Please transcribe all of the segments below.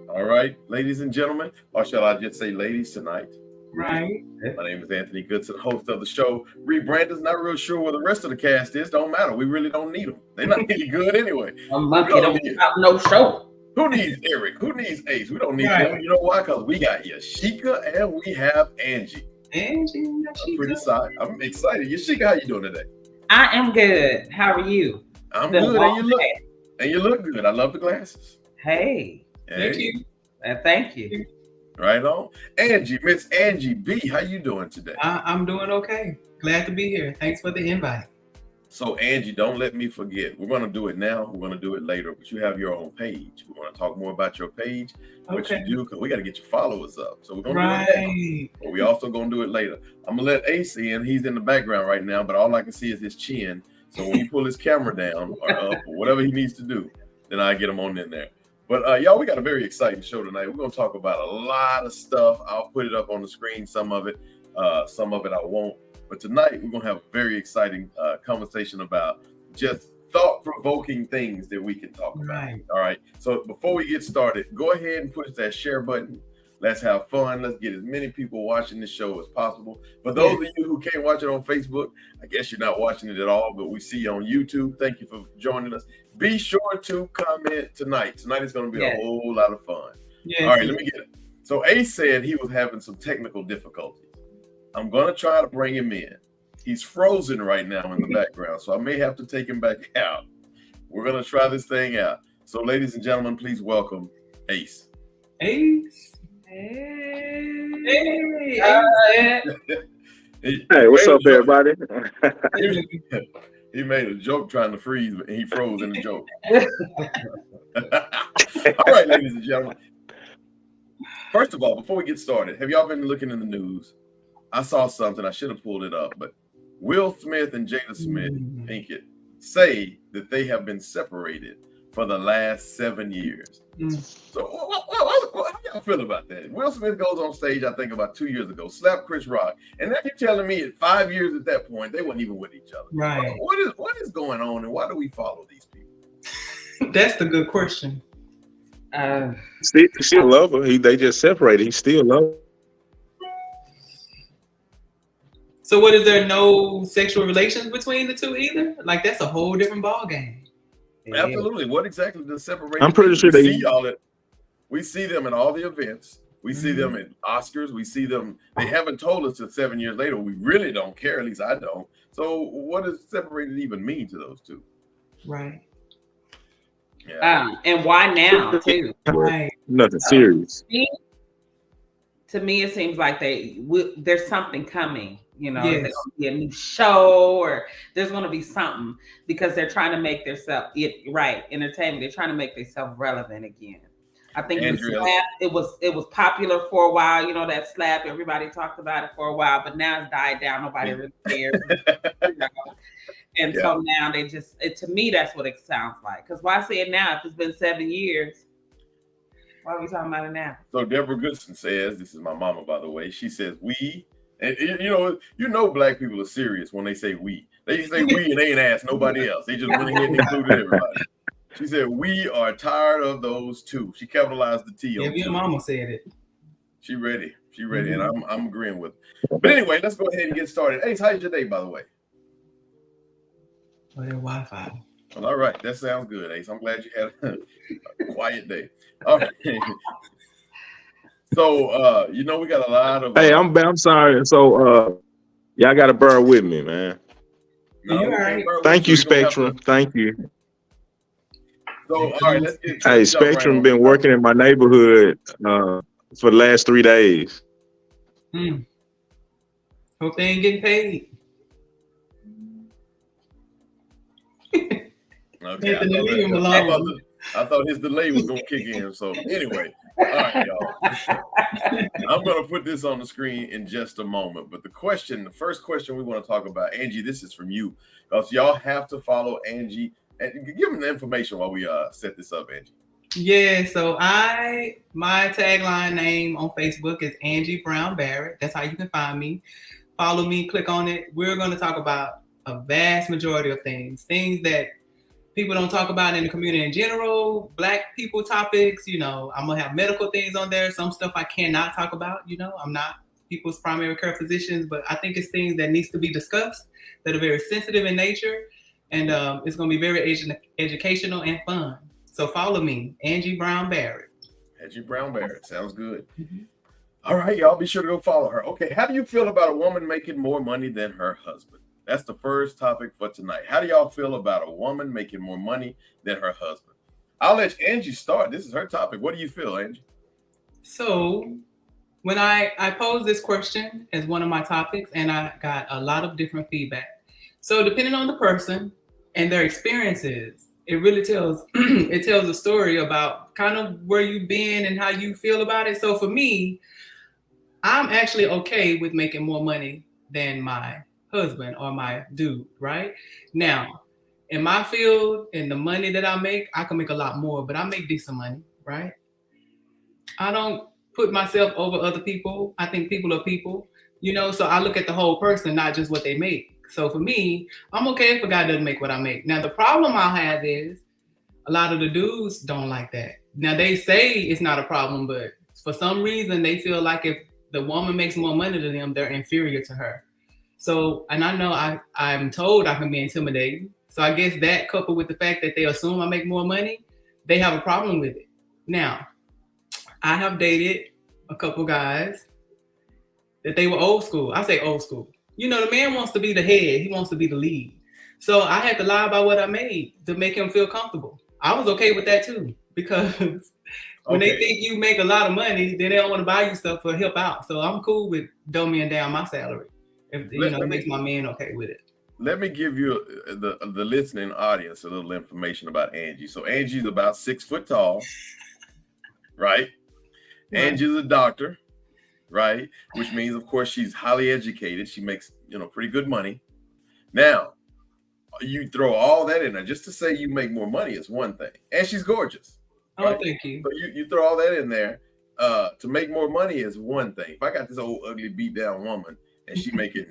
All right, ladies and gentlemen, or shall I just say ladies tonight? Right. My name is Anthony Goodson, host of the show. Reed Brandon's not real sure where the rest of the cast is. Don't matter. We really don't need them. They're not any good anyway. A monkey don't have no show. Who needs Eric? Who needs Ace? We don't need Right. them. You know why? Because we got Yashika and we have Angie. Angie, I'm pretty excited. I'm excited. Yashika, how you doing today? I am good. How are you? I'm Been a good, long and you look good. I love the glasses. Hey. Hey. Thank you. Thank you. Right on. Angie, Miss Angie B, how you doing today? I'm doing okay. Glad to be here. Thanks for the invite. So Angie, don't let me forget. We're going to do it now. We're going to do it later. But you have your own page. We want to talk more about your page, what you do, because we got to get your followers up. So we're going to do it now. But we also going to do it later. I'm going to let Ace in. He's in the background right now, but all I can see is his chin. So when he pull his camera down or up or whatever he needs to do, then I get him on in there. But y'all, we got a very exciting show tonight. We're going to talk about a lot of stuff. I'll put it up on the screen, some of it I won't. But tonight, we're going to have a very exciting conversation about just thought-provoking things that we can talk about. Right. All right. So before we get started, go ahead and push that share button. Let's have fun. Let's get as many people watching this show as possible. For those of you who can't watch it on Facebook, I guess you're not watching it at all, but we see you on YouTube. Thank you for joining us. Be sure to comment tonight. Tonight is going to be a whole lot of fun. Yes. All right, let me get it. So Ace said he was having some technical difficulties. I'm going to try to bring him in. He's frozen right now in the background, so I may have to take him back out. We're going to try this thing out. So ladies and gentlemen, please welcome Ace. Ace. Hey. Hey, what's up, everybody? He made a joke trying to freeze, but he froze in the joke. All right, ladies and gentlemen. First of all, before we get started, have y'all been looking in the news? I saw something. I should have pulled it up, but Will Smith and Jada Smith Pinkett say that they have been separated for the last 7 years. So how y'all feel about that? Will Smith goes on stage, I think about 2 years ago, slapped Chris Rock, and now you're telling me at 5 years at that point, they weren't even with each other. Right. What is going on, and why do we follow these people? That's the good question. Still love her. They just separated. He still love her. So what, is there no sexual relations between the two either? Like, that's a whole different ball game. Absolutely. What exactly does separate? I'm pretty sure we see them at all the events. We see them at Oscars. We see them. They haven't told us that 7 years later. We really don't care. At least I don't. So what does separated even mean to those two? Right. Yeah. And why now too? Right. Nothing serious. To me, it seems like there's something coming. You know, Yes. there's going to be a new show, or there's going to be something, because they're trying to make themselves entertainment. They're trying to make themselves relevant again. I think the slap, it was popular for a while. You know, that slap, everybody talked about it for a while, but now it's died down. Nobody really cares. And so now they to me, that's what it sounds like. Because why say it now if it's been 7 years? Why are we talking about it now? So Deborah Goodson says, this is my mama, by the way. She says, we, and you know, black people are serious when they say we. They say we and they ain't asked nobody else. They just went ahead and included everybody. She said, we are tired of those two. She capitalized the T. Yeah, your mama said it. She ready, and I'm agreeing with her. But anyway, let's go ahead and get started. Ace, how's your day, by the way? Oh, that Wi-Fi. Well, all right, that sounds good, Ace. I'm glad you had a quiet day. All right. So, we got a lot of. Hey, I'm sorry. So, y'all got to bear with me, man. Right. Thank you, Spectrum. Thank you. So, all right, let's get. Hey, Spectrum been working in my neighborhood for the last 3 days. Hope they ain't getting paid. Okay, I thought his delay was gonna kick in. So anyway, all right, y'all. I'm gonna put this on the screen in just a moment. But the first question we want to talk about, Angie, this is from you, because y'all have to follow Angie and give them the information while we set this up, Angie. Yeah, so my tagline name on Facebook is Angie Brown Barrett. That's how you can find me. Follow me, click on it. We're going to talk about a vast majority of things that people don't talk about in the community in general, Black people topics. I'm gonna have medical things on there. Some stuff I cannot talk about. I'm not people's primary care physicians, but I think it's things that needs to be discussed that are very sensitive in nature, and it's gonna be very educational and fun. So follow me, Angie Brown Barrett. Angie Brown Barrett, sounds good. Mm-hmm. All right, y'all be sure to go follow her. Okay, how do you feel about a woman making more money than her husband? That's the first topic for tonight. How do y'all feel about a woman making more money than her husband? I'll let Angie start. This is her topic. What do you feel, Angie? So when I posed this question as one of my topics, and I got a lot of different feedback. So depending on the person and their experiences, it really tells a story about kind of where you've been and how you feel about it. So for me, I'm actually okay with making more money than my husband or my dude, right? Now, in my field, in the money that I can make a lot more, but I make decent money, right? I don't put myself over other people. I think people are people, so I look at the whole person, not just what they make. So for me, I'm okay if a guy doesn't make what I make. Now, the problem I have is a lot of the dudes don't like that. Now, they say it's not a problem, but for some reason, they feel like if the woman makes more money than them, they're inferior to her. So, and I know I'm told I can be intimidating. So I guess that coupled with the fact that they assume I make more money, they have a problem with it. Now, I have dated a couple guys that they were old school. I say old school. The man wants to be the head. He wants to be the lead. So I had to lie about what I made to make him feel comfortable. I was okay with that too, because when they think you make a lot of money, then they don't want to buy you stuff or help out. So I'm cool with dumbing down my salary. If it makes my man okay with it. Let me give you the listening audience a little information about Angie. So Angie's about 6 foot tall, right? Angie's a doctor, right? Which means, of course, she's highly educated. She makes, pretty good money. Now, you throw all that in there just to say you make more money is one thing, and she's gorgeous. Right? Oh, thank you. So you throw all that in there. To make more money is one thing. If I got this old ugly beat down woman and she making,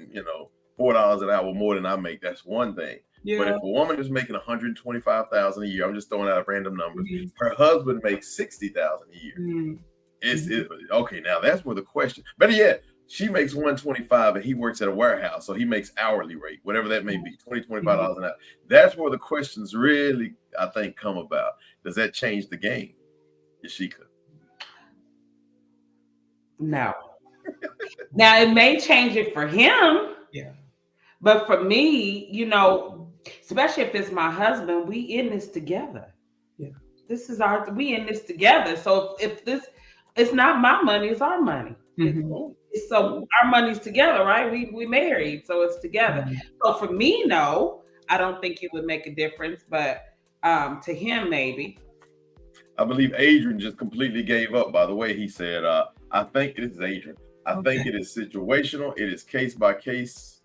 $4 an hour more than I make, that's one thing. Yeah. But if a woman is making $125,000 a year, I'm just throwing out random numbers. Mm-hmm. Her husband makes $60,000 a year. Mm-hmm. It's okay. Now that's where the question. Better yet, she makes $125 and he works at a warehouse, so he makes hourly rate, whatever that may be, $25 an hour. That's where the questions really, I think, come about. Does that change the game, Yashika? No. Now it may change it for him. Yeah. But for me, especially if it's my husband, we in this together. Yeah. We in this together. So if it's not my money, it's our money. Mm-hmm. So our money's together, right? We married, so it's together. Mm-hmm. So for me, no, I don't think it would make a difference, but to him, maybe. I believe Adrian just completely gave up. By the way, he said, I think it is Adrian. I think it is situational. It is case by case.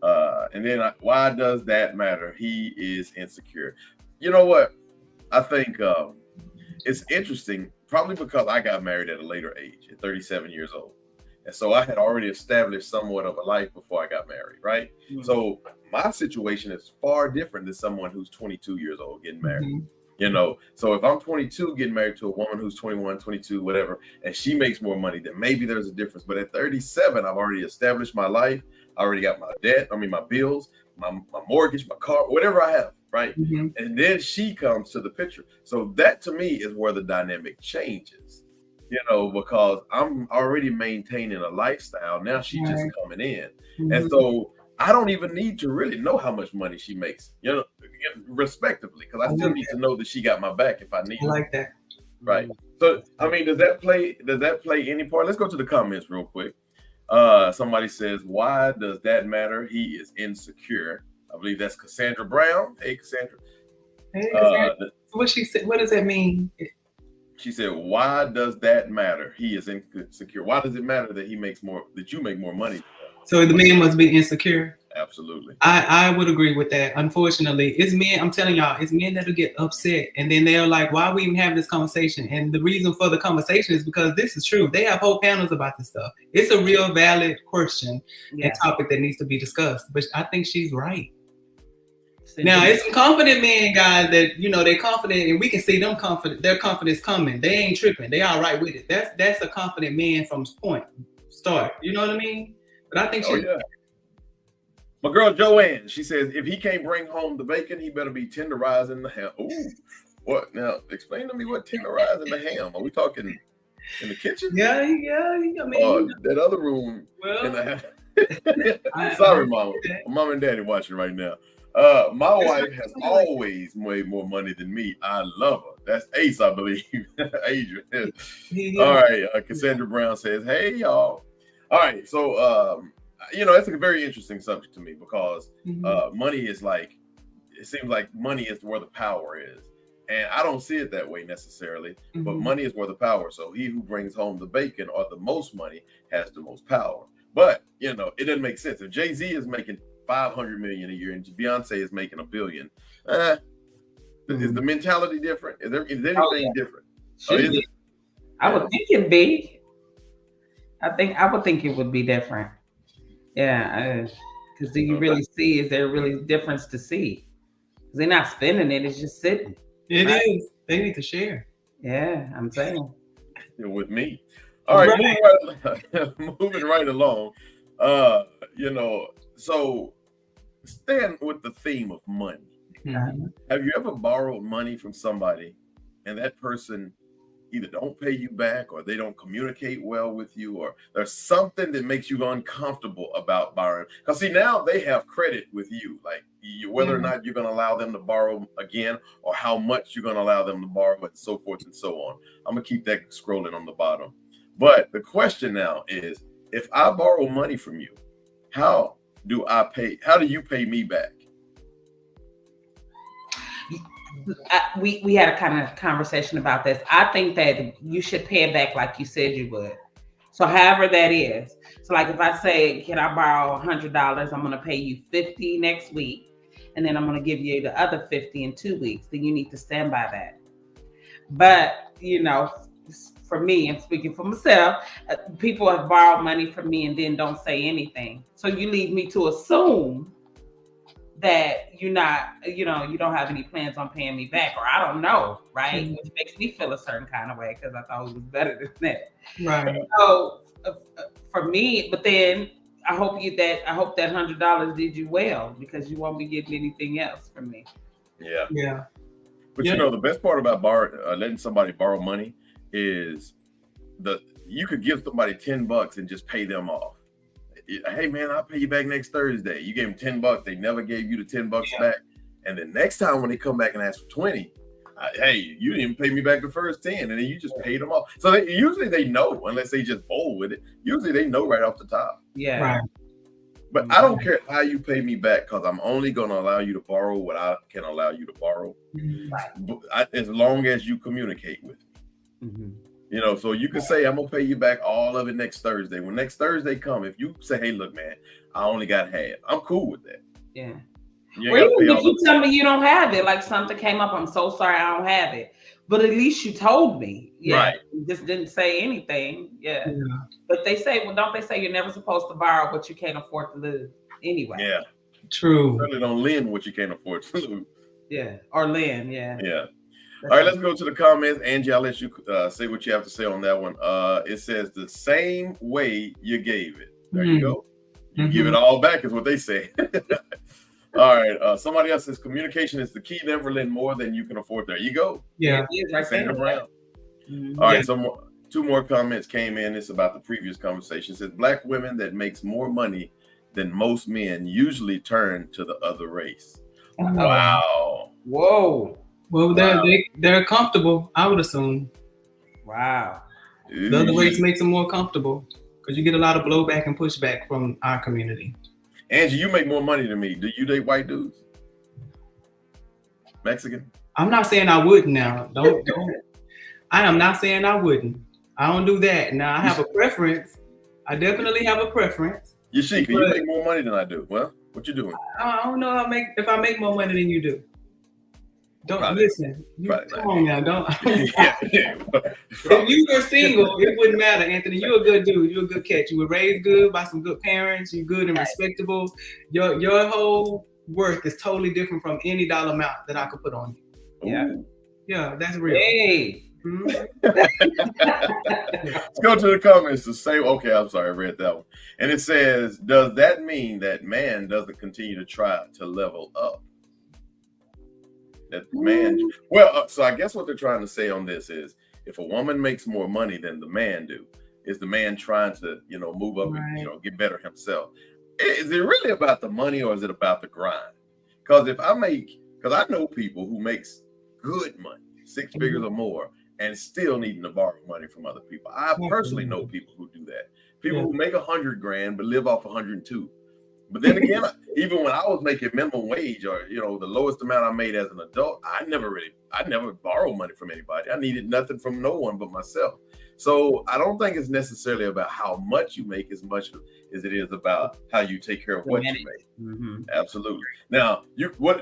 And then why does that matter? He is insecure. You know what? I think it's interesting, probably because I got married at a later age, at 37 years old. And so I had already established somewhat of a life before I got married, right? Mm-hmm. So my situation is far different than someone who's 22 years old getting married. Mm-hmm. So if I'm 22 getting married to a woman who's 21, 22, whatever, and she makes more money, then maybe there's a difference. But at 37, I've already established my life. I already got my debt, my bills, my mortgage, my car, whatever I have, right? Mm-hmm. And then she comes to the picture. So that to me is where the dynamic changes, because I'm already maintaining a lifestyle. Now she's just coming in. Mm-hmm. And so I don't even need to really know how much money she makes, respectively, because I still need to know that she got my back if I need it. I like that. Right. So, does that play any part? Let's go to the comments real quick. Somebody says, why does that matter? He is insecure. I believe that's Cassandra Brown. Hey, Cassandra. Hey, Cassandra. What she said? What does that mean? She said, why does that matter? He is insecure. Why does it matter that you make more money? So the man must be insecure. Absolutely. I would agree with that. Unfortunately, it's men. I'm telling y'all, it's men that'll get upset, and then they're like, "Why are we even having this conversation?" And the reason for the conversation is because this is true. They have whole panels about this stuff. It's a real valid question and topic that needs to be discussed. But I think she's right. Now it's some confident men, guys, that they're confident, and we can see them confident. Their confidence coming. They ain't tripping. They all right with it. That's a confident man from start. You know what I mean? But I think my girl Joanne, she says if he can't bring home the bacon, he better be tenderizing the ham. Ooh, what now? Explain to me what tenderizing the ham. Are we talking in the kitchen? Yeah. I mean, that other room. Well, in the sorry, mom and daddy watching right now. My wife has always made more money than me. I love her. That's Ace, I believe. Adrian. All right. Cassandra Brown says, "Hey, y'all." All right. So, that's a very interesting subject to me because money is it seems like money is where the power is. And I don't see it that way necessarily, but money is where the power. So he who brings home the bacon or the most money has the most power. But, it doesn't make sense. If Jay-Z is making $500 million a year and Beyonce is making $1 billion, is the mentality different? Is anything different? I would think it'd be. I would think it would be different. Yeah, because do you really see? Is there really a difference to see? Because they're not spending it; it's just sitting. It is. They need to share. Yeah, I'm saying. With me. All right, moving right along. So staying with the theme of money. Have you ever borrowed money from somebody and that person either don't pay you back or they don't communicate well with you, or there's something that makes you uncomfortable about borrowing? Because see, now they have credit with you, like whether or not you're going to allow them to borrow again or how much you're going to allow them to borrow and so forth and so on. I'm going to keep that scrolling on the bottom. But the question now is, if I borrow money from you, how do you pay me back? We had a kind of conversation about this. I think that you should pay it back like you said you would. So however that is. So like if I say, can I borrow $100? I'm going to pay you $50 next week. And then I'm going to give you the other $50 in 2 weeks. Then you need to stand by that. But, for me, and speaking for myself, people have borrowed money from me and then don't say anything. So you lead me to assume that you're not, you don't have any plans on paying me back, or I don't know, right? Which makes me feel a certain kind of way because I thought it was better than that. Right. So for me, but then I hope that $100 did you well because you won't be getting anything else from me. Yeah. Yeah. But the best part about letting somebody borrow money is you could give somebody $10 and just pay them off. Hey man, I'll pay you back next Thursday. You gave them $10, they never gave you the $10 back, and then next time when they come back and ask for 20, hey, you didn't pay me back the first 10, and then you just paid them off. So usually they know, unless they just bold with it. Usually they know right off the top. Yeah. Right. But I don't care how you pay me back because I'm only going to allow you to borrow what I can allow you to borrow, as long as you communicate with me. So you can say, I'm going to pay you back all of it next Thursday. When next Thursday come, if you say, hey, look, man, I only got half, I'm cool with that. Yeah. Or even if you tell me you don't have it, like something came up, I'm so sorry I don't have it. But at least you told me. Yeah. Right. You just didn't say anything. Yeah. But they say, don't they say you're never supposed to borrow what you can't afford to lose anyway? Yeah. True. Certainly don't lend what you can't afford to lose. Yeah. Or lend. Yeah. Yeah. All right, let's go to the comments. Angie, I'll let you say what you have to say on that one. It says the same way you gave it. There you go. You give it all back is what they say. All right. Somebody else says communication is the key. Never lend more than you can afford. There you go. Yeah. Sandra Brown. All right. So two more comments came in. It's about the previous conversation. It says Black women that makes more money than most men usually turn to the other race. Wow. Whoa. Well, they're comfortable, I would assume. Wow. The other race makes them more comfortable because you get a lot of blowback and pushback from our community. Angie, you make more money than me. Do you date white dudes? Mexican? I'm not saying I wouldn't now. Don't. I am not saying I wouldn't. I don't do that. Now, I have a preference. I definitely have a preference. Yashika, you make more money than I do. Well, what you doing? I don't know if I make more money than you do. Don't listen. Come on now, don't. If you were single, it wouldn't matter, Anthony. You're a good dude. You're a good catch. You were raised good by some good parents. You're good and respectable. Your whole worth is totally different from any dollar amount that I could put on you. Yeah. Ooh. Yeah, that's real. Hey. Let's go to the comments to say, okay, I'm sorry, I read that one. And it says, does that mean that man doesn't continue to try to level up? That man, well, so I guess what they're trying to say on this is, if a woman makes more money than the man do, is the man trying to, move up and, get better himself? Is it really about the money, or is it about the grind? Because I know people who makes good money, 6 figures or more, and still needing to borrow money from other people. I personally know people who do that. People who make $100,000 but live off 102. But then again, even when I was making minimum wage, or the lowest amount I made as an adult, I never borrowed money from anybody. I needed nothing from no one but myself. So I don't think it's necessarily about how much you make as much as it is about how you take care of what you make. Mm-hmm. Absolutely. Now,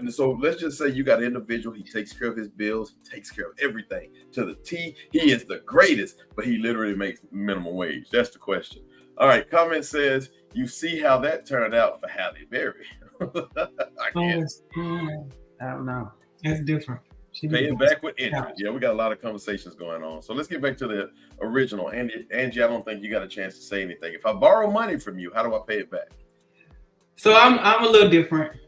so let's just say you got an individual, he takes care of his bills, he takes care of everything to the T. He is the greatest, but he literally makes minimum wage. That's the question. All right, comment says, you see how that turned out for Halle Berry. I guess. I don't know. That's different. Pay it back with interest. Yeah, we got a lot of conversations going on. So let's get back to the original. Angie, I don't think you got a chance to say anything. If I borrow money from you, how do I pay it back? So I'm a little different.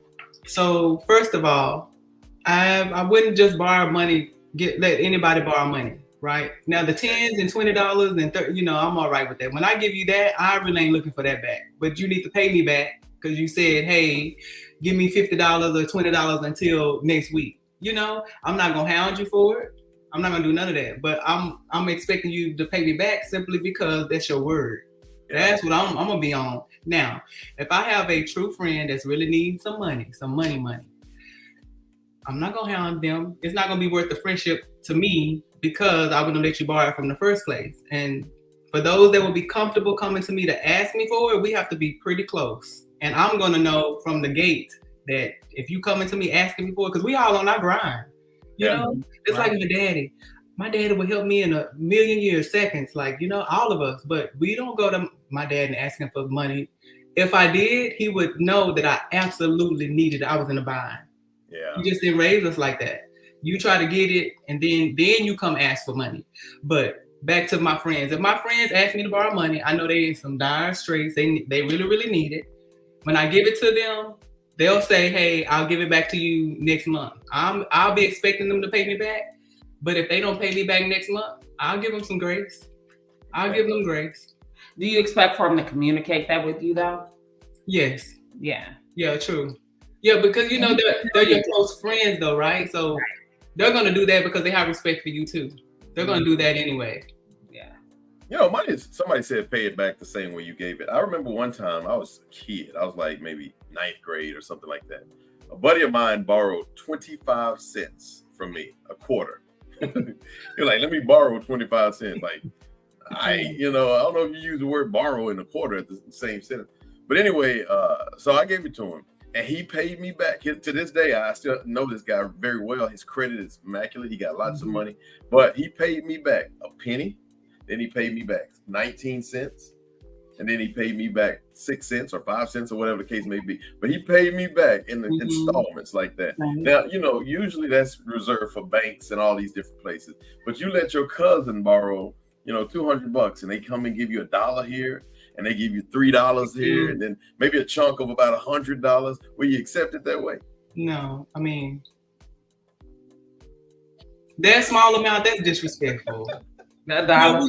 So first of all, I wouldn't just borrow money, let anybody borrow money, right? Now the $10s and $20 and $30, I'm all right with that. When I give you that, I really ain't looking for that back. But you need to pay me back because you said, hey, give me $50 or $20 until next week. I'm not gonna hound you for it. I'm not gonna do none of that. But I'm expecting you to pay me back simply because that's your word. That's what I'm gonna be on. Now, if I have a true friend that's really needing some money, I'm not gonna hound them. It's not gonna be worth the friendship to me because I wouldn't let you borrow it from the first place. And for those that will be comfortable coming to me to ask me for it, we have to be pretty close. And I'm gonna know from the gate that if you coming to me asking me for it, because we all on our grind, it's like my daddy would help me in a million seconds, all of us, but we don't go to my dad and ask him for money. If I did, he would know that I absolutely needed it. I was in a bind. Yeah. He just didn't raise us like that. You try to get it and then you come ask for money. But back to my friends. If my friends ask me to borrow money, I know they in some dire straits. They really, really need it. When I give it to them, they'll say, hey, I'll give it back to you next month. I'll be expecting them to pay me back. But if they don't pay me back next month, I'll give them some grace. I'll give them grace. Do you expect for them to communicate that with you, though? Yes. Yeah. Yeah, true. Yeah, because, they're your close friends, though, right? So they're going to do that because they have respect for you, too. They're going to do that anyway. Yeah. Somebody said pay it back the same way you gave it. I remember one time I was a kid. I was like maybe 9th grade or something like that. A buddy of mine borrowed 25 cents from me, a quarter. He was like, let me borrow 25 cents. Like, I don't know if you use the word borrow in a quarter at the same sentence. But anyway, so I gave it to him. And he paid me back. To this day, I still know this guy very well. His credit is immaculate. He got lots of money. But he paid me back a penny. Then he paid me back 19 cents. And then he paid me back 6 cents or 5 cents or whatever the case may be. But he paid me back in the installments like that. Now, usually that's reserved for banks and all these different places. But you let your cousin borrow, $200 and they come and give you $1 here and they give you $3 here and then maybe a chunk of about $100. Will you accept it that way? No, I mean, that small amount, that's disrespectful. That $1.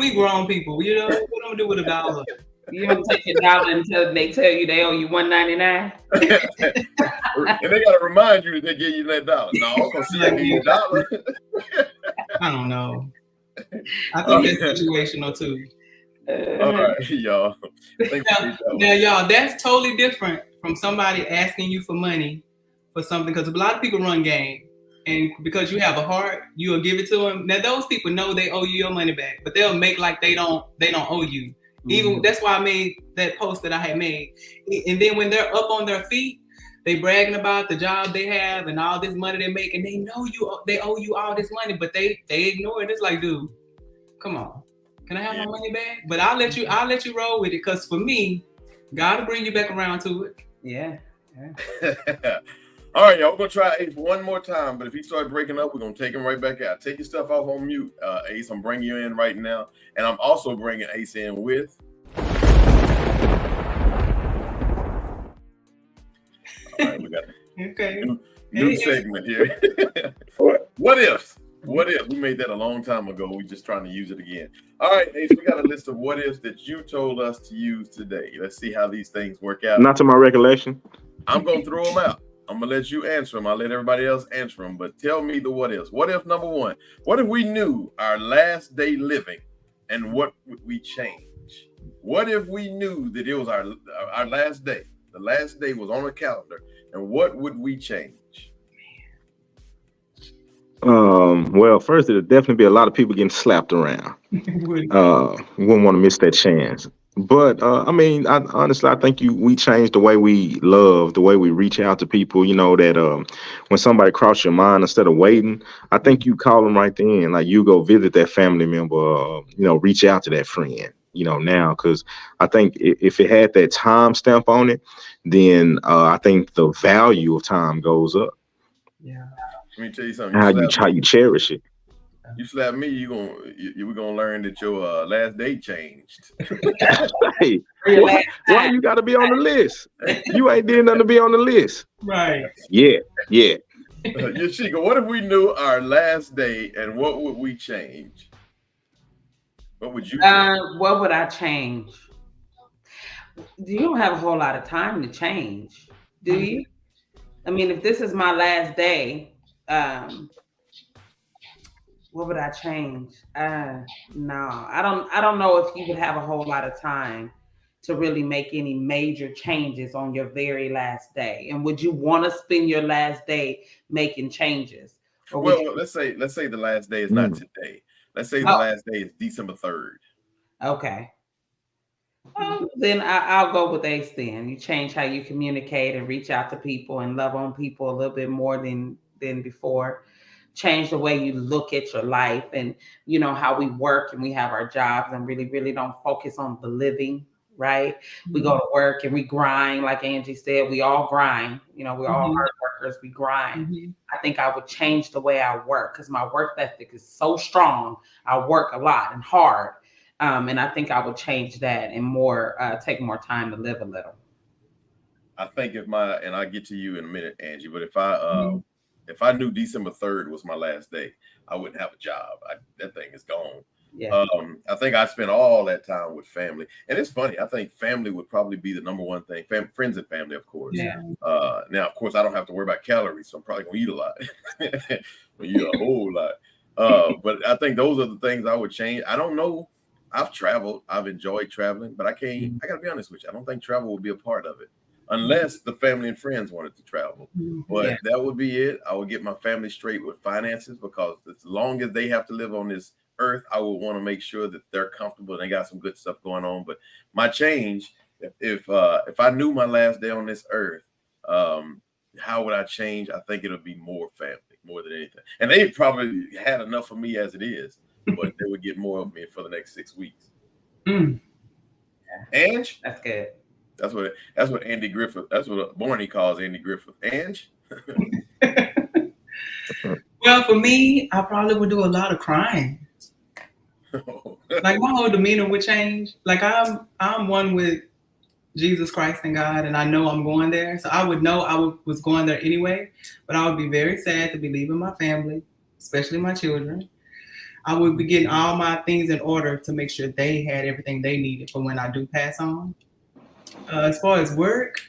We grown people. What am I gonna do with $1? You don't take your $1 until they tell you they owe you $1.99. And they gotta remind you that they give you that $1. No, I'm gonna see I give you $1. I don't know. I think that's situational too. All right, y'all. Now, y'all, that's totally different from somebody asking you for money for something, because a lot of people run game. And because you have a heart, you'll give it to them. Now those people know they owe you your money back, but they'll make like they don't owe you. Even that's why I made that post that I had made. And then when they're up on their feet, they bragging about the job they have and all this money they make, and they know they owe you all this money, but they ignore it. It's like, dude, come on, can I have my money back? But I'll let you roll with it, because for me, God will bring you back around to it. Yeah. Okay. All right, y'all. We're gonna try Ace one more time, but if he starts breaking up, we're gonna take him right back out. Take your stuff off on mute, Ace. I'm bringing you in right now, and I'm also bringing Ace in with. All right, we got new segment here. What ifs? What if? We made that a long time ago. We're just trying to use it again. All right, Ace, we got a list of what ifs that you told us to use today. Let's see how these things work out. Not to my recollection. I'm gonna throw them out. I'm gonna let you answer them. I'll let everybody else answer them. But tell me the what ifs. What if number one? What if we knew our last day living, and what would we change? What if we knew that it was our last day? The last day was on a calendar, and what would we change? Well, first, there'll definitely be a lot of people getting slapped around. We wouldn't want to miss that chance. But I mean, honestly, I think we changed the way we love, the way we reach out to people. You know that when somebody crosses your mind, instead of waiting, I think you call them right then. Like you go visit that family member, reach out to that friend. Now, because I think if it had that time stamp on it, then I think the value of time goes up. Yeah. Let me tell you something. How you cherish it. You slap me, we're gonna learn that your last day changed. Hey, why you gotta be on the list? You ain't did nothing to be on the list. Right. Yeah. Yashika, what if we knew our last day and what would we change? What would you change? What would I change? You don't have a whole lot of time to change, do you? I mean, if this is my last day, what would I change? No, I don't know if you would have a whole lot of time to really make any major changes on your very last day. And would you want to spend your last day making changes? Well, let's say the last day is not today. Let's say the last day is December 3rd. Okay. Well, then I'll go with Ace then. You change how you communicate and reach out to people and love on people a little bit more than before. Change the way you look at your life and, how we work and we have our jobs and really, really don't focus on the living, right? Mm-hmm. We go to work and we grind. Like Angie said, we all grind. We're all hard workers. We grind. Mm-hmm. I think I would change the way I work because my work ethic is so strong. I work a lot and hard. And I think I would change that and take more time to live a little. I think and I'll get to you in a minute, Angie, but if I knew December 3rd was my last day, I wouldn't have a job. That thing is gone. Yeah. I think I spent all that time with family. And it's funny. I think family would probably be the number one thing. Friends and family, of course. Yeah. Now, of course, I don't have to worry about calories, so I'm probably going to eat a lot. Eat a whole lot. But I think those are the things I would change. I don't know. I've traveled. I've enjoyed traveling. But I got to be honest with you. I don't think travel will be a part of it. Unless the family and friends wanted to travel. But that would be it. I would get my family straight with finances because as long as they have to live on this earth, I would want to make sure that they're comfortable and they got some good stuff going on. But my change, if I knew my last day on this earth, how would I change? I think it'll be more family, more than anything. And they probably had enough of me as it is, but they would get more of me for the next 6 weeks. Ange? That's good. That's what Andy Griffith. That's what Barney calls Andy Griffith. Ange. Well, for me, I probably would do a lot of crying. Like my whole demeanor would change. Like I'm one with Jesus Christ and God, and I know I'm going there. So I would know I was going there anyway. But I would be very sad to be leaving my family, especially my children. I would be getting all my things in order to make sure they had everything they needed for when I do pass on. As far as work,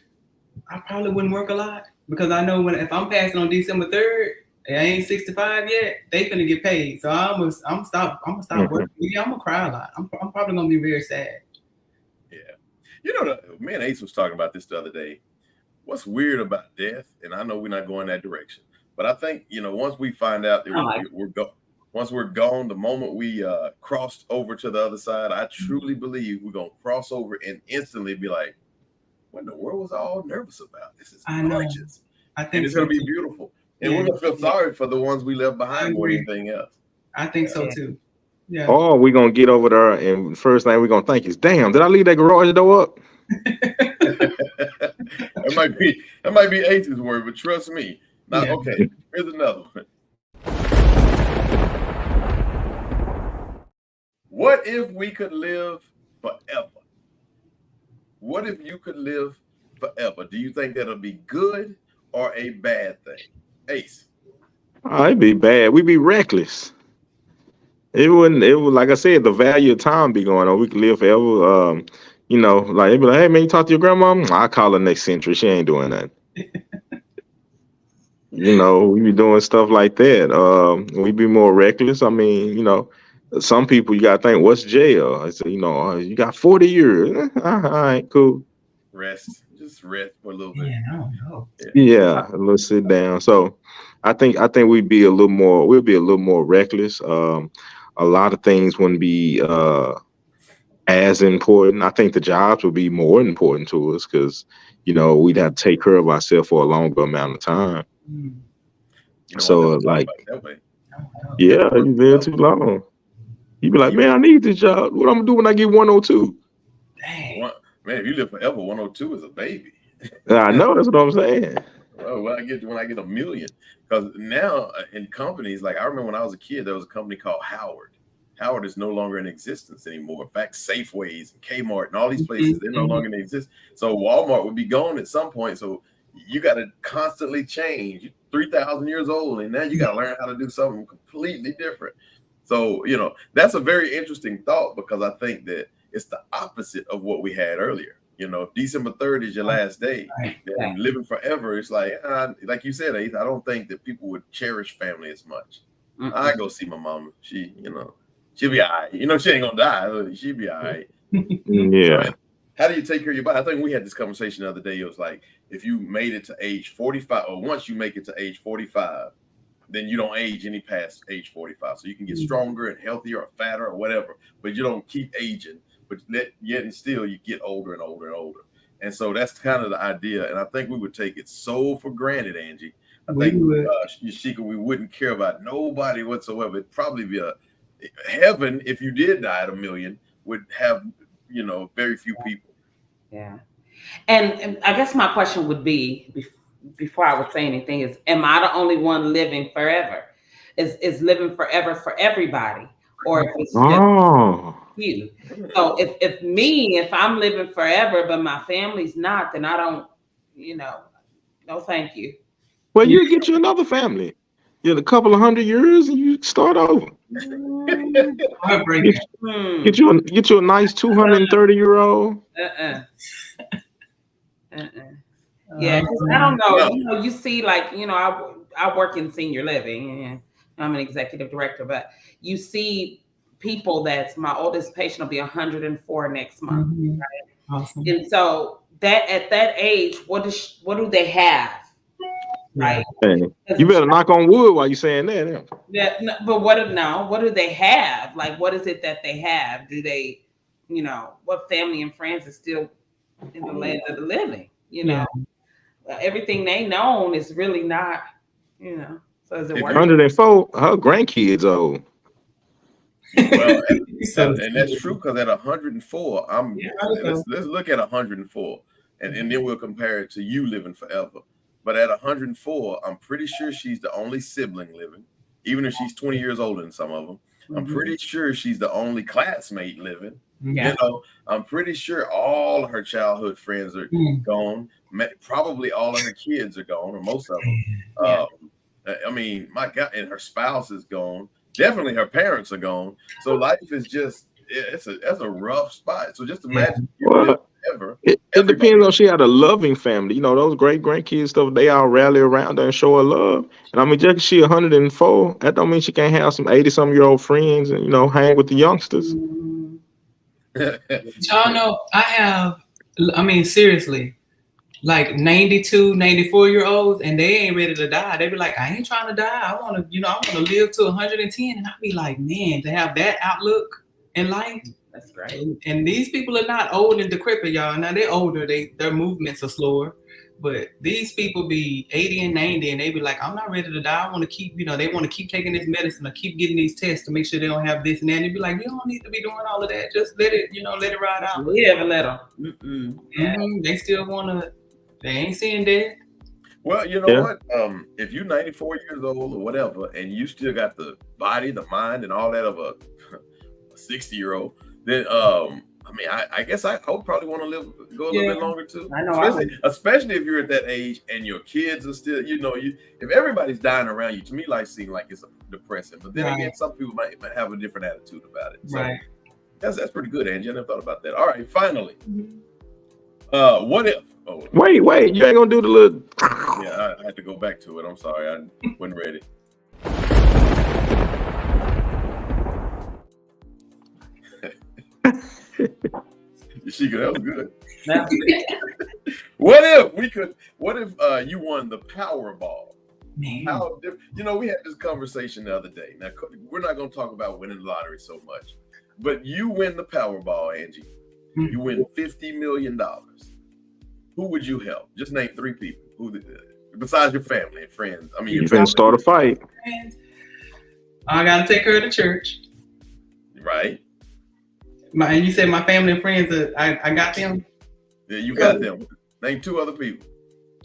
I probably wouldn't work a lot because I know if I'm passing on December 3rd, I ain't 65 yet, they finna get paid. So I'm gonna stop working. Yeah, I'm gonna cry a lot. I'm probably gonna be very sad. Yeah. Me and Ace was talking about this the other day. What's weird about death, and I know we're not going that direction, but I think, once we find out that once we're gone, the moment we crossed over to the other side, I truly believe we're going to cross over and instantly be like, what in the world was I all nervous about? This is gorgeous. I think it's going to be beautiful. And we're going to feel sorry for the ones we left behind more than anything else. I think so too. Yeah. Oh, we're going to get over there and first thing we're going to think is, damn, did I leave that garage door up? That might be Ace's word, but trust me. Now, Yeah. okay, here's another one. What if we could live forever? What if you could live forever? Do you think that'll be good or a bad thing? Ace. Oh, it'd be bad. We'd be reckless. It would like I said, the value of time be going on. We could live forever. You know, like it'd be like, hey man, you talk to your grandma? I call her next century. She ain't doing that. You know, we be doing stuff like that. We be more reckless. I mean, you know, some people you gotta think, what's jail? I said, you know, you got 40 years. All right, cool. Just rest for a little bit. Yeah, I don't know. Yeah, let's sit down. So I think we'd be a little more reckless. A lot of things wouldn't be as important. I think the jobs would be more important to us because, you know, we'd have to take care of ourselves for a longer amount of time. You know, So like, yeah, you live too long. You'd be like, man, I need this job. What I'm gonna do when I get 102? Dang. Man, if you live forever, 102 is a baby. I know, that's what I'm saying. Well, when I get $1 million, because now in companies, like I remember when I was a kid, there was a company called Howard. Howard is no longer in existence anymore. In fact, Safeways and Kmart and all these places, they're no longer in existence. So Walmart would be gone at some point. So you got to constantly change. You're 3,000 years old, and now you got to learn how to do something completely different. So, you know, that's a very interesting thought because I think that it's the opposite of what we had earlier. You know, if December 3rd is your last day, then living forever, it's like you said, Ace, I don't think that people would cherish family as much. I go see my mama. She, you know, she'll be all right. You know, she ain't gonna die. She'll be all right. Yeah. Right? How do you take care of your body? I think we had this conversation the other day. It was like, if you made it to age 45, or once you make it to age 45, then you don't age any past age 45. So you can get stronger and healthier or fatter or whatever, but you don't keep aging. But yet and still you get older and older and older. And so that's kind of the idea. And I think we would take it so for granted, Angie. I think, Yashika, we wouldn't care about nobody whatsoever. It'd probably be a heaven if you did die at 1 million would have, you know, very few people. Yeah. And I guess my question would be, before I would say anything, is, am I the only one living forever? Is living forever for everybody? Or if it's just you? So if I'm living forever, but my family's not, then I don't, you know, no thank you. Well, you get you another family. In a couple of 100 years and you start over. Get you a nice 230-year-old. Yeah, I don't know. You know, you see, like, you know, I work in senior living and I'm an executive director, but you see people that's, my oldest patient will be 104 next month. Right? Awesome. And so that at that age, what do they have? Right. Hey, you better knock on wood while you're saying that. Yeah, but what do they have? Like, what is it that they have? Do they, you know, what family and friends is still in the land of the living? You know, everything they know is really not, you know. So is it 104, her grandkids old. Well, and that's true because at 104, let's look at 104, and then we'll compare it to you living forever. But at 104, I'm pretty sure she's the only sibling living, even if she's 20 years older than some of them. I'm pretty sure she's the only classmate living. You know, I'm pretty sure all of her childhood friends are gone. Probably all of her kids are gone, or most of them. I mean, my God, and her spouse is gone. Definitely her parents are gone. So life is just, that's a rough spot. So just imagine it depends on she had a loving family. You know, those great grandkids stuff, they all rally around her and show her love. And I mean, just 'cause she 104, that don't mean she can't have some 80-some-year-old friends and, you know, hang with the youngsters. Y'all know I mean, seriously, like 92, 94-year-olds, and they ain't ready to die. They be like, I ain't trying to die. I want to live to 110. And I be like, man, to have that outlook in life. That's great. And these people are not old and decrepit, y'all. Now they're older. Their movements are slower. But these people be 80 and 90 and they be like, I'm not ready to die. I want to keep, you know, they want to keep taking this medicine or keep getting these tests to make sure they don't have this and that. And they be like, you don't need to be doing all of that. Just let it ride out. Live a little. They still want to They ain't seeing death. Well, you know what? If you're 94 years old or whatever, and you still got the body, the mind, and all that of a 60-year-old, then I mean, I guess I would probably want to go a little bit longer too. I know, especially if you're at that age and your kids are still, if everybody's dying around you, to me, life seems like it's depressing. But then again, some people might have a different attitude about it. So that's pretty good, Angie. I never thought about that. All right, finally, what if? Oh, wait, you ain't gonna do the little. Yeah, I had to go back to it. I'm sorry, I wasn't ready. Yashika, that was good. What if you won the Powerball? How we had this conversation the other day. Now we're not going to talk about winning the lottery so much, but you win the Powerball, Angie. You win $50 million. Who would you help? Just name 3 people. Who besides your family and friends? I mean, you can start a fight. I got to take her to church. Right. And you said my family and friends. I got them. Yeah, you got them. Name 2 other people.